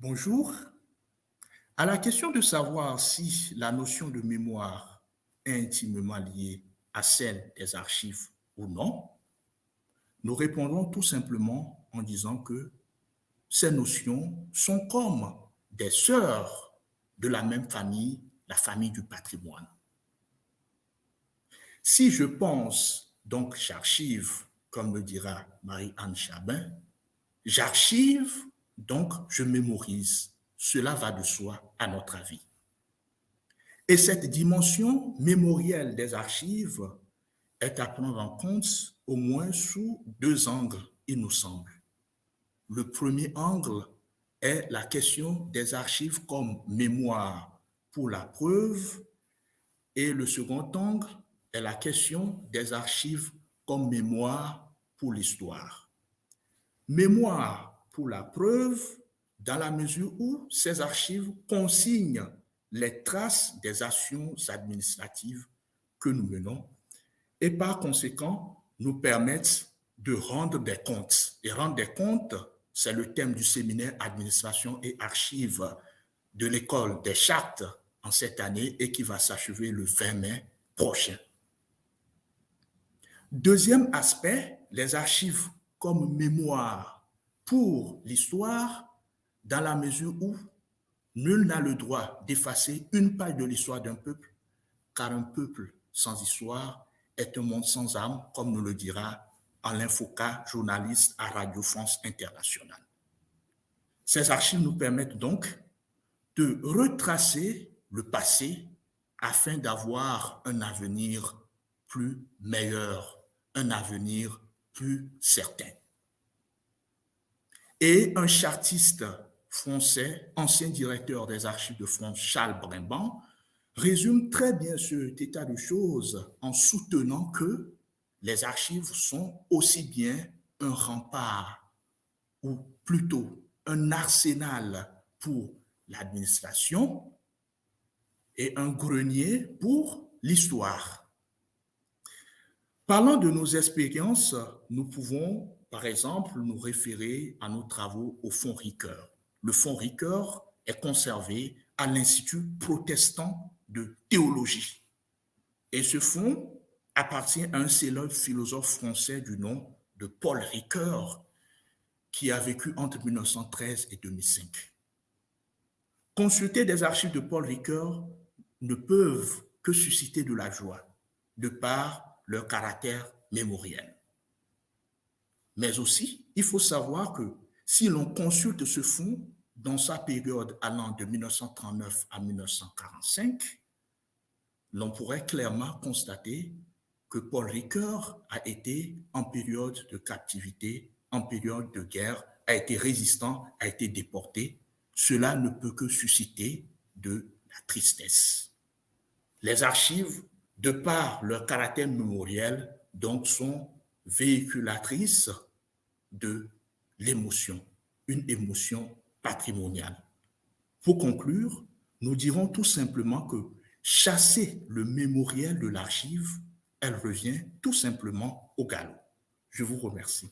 Bonjour. À la question de savoir si la notion de mémoire est intimement liée à celle des archives ou non, nous répondons tout simplement en disant que ces notions sont comme des sœurs de la même famille, la famille du patrimoine. Si je pense, donc j'archive, comme le dira Marie-Anne Chabin, j'archive, donc je mémorise. Cela va de soi à notre avis. Et cette dimension mémorielle des archives est à prendre en compte au moins sous deux angles, il nous semble. Le premier angle est la question des archives comme mémoire pour la preuve et le second angle est la question des archives comme mémoire pour l'histoire. Mémoire pour la preuve dans la mesure où ces archives consignent les traces des actions administratives que nous menons et par conséquent nous permettent de rendre des comptes. Et rendre des comptes, c'est le thème du séminaire Administration et archives de l'école des chartes en cette année et qui va s'achever le 20 mai prochain. Deuxième aspect, les archives comme mémoire pour l'histoire, dans la mesure où nul n'a le droit d'effacer une page de l'histoire d'un peuple, car un peuple sans histoire est un monde sans âme, comme nous le dira Alain Foucault, journaliste à Radio France Internationale. Ces archives nous permettent donc de retracer le passé afin d'avoir un avenir plus meilleur, un avenir plus certain. Et un chartiste français, ancien directeur des archives de France, Charles Brimban, résume très bien cet état de choses en soutenant que les archives sont aussi bien un rempart, ou plutôt un arsenal pour l'administration et un grenier pour l'histoire. Parlant de nos expériences, nous pouvons, par exemple, nous référer à nos travaux au Fonds Ricoeur. Le Fonds Ricoeur est conservé à l'Institut protestant de théologie. Et ce fonds appartient à un célèbre philosophe français du nom de Paul Ricoeur, qui a vécu entre 1913 et 2005. Consulter des archives de Paul Ricoeur ne peuvent que susciter de la joie, de par leur caractère mémoriel. Mais aussi, il faut savoir que si l'on consulte ce fonds dans sa période allant de 1939 à 1945, l'on pourrait clairement constater que Paul Ricoeur a été en période de captivité, en période de guerre, a été résistant, a été déporté. Cela ne peut que susciter de la tristesse. Les archives, de par leur caractère mémoriel, donc sont véhiculatrices de l'émotion, une émotion patrimoniale. Pour conclure, nous dirons tout simplement que chasser le mémoriel de l'archive, elle revient tout simplement au galop. Je vous remercie.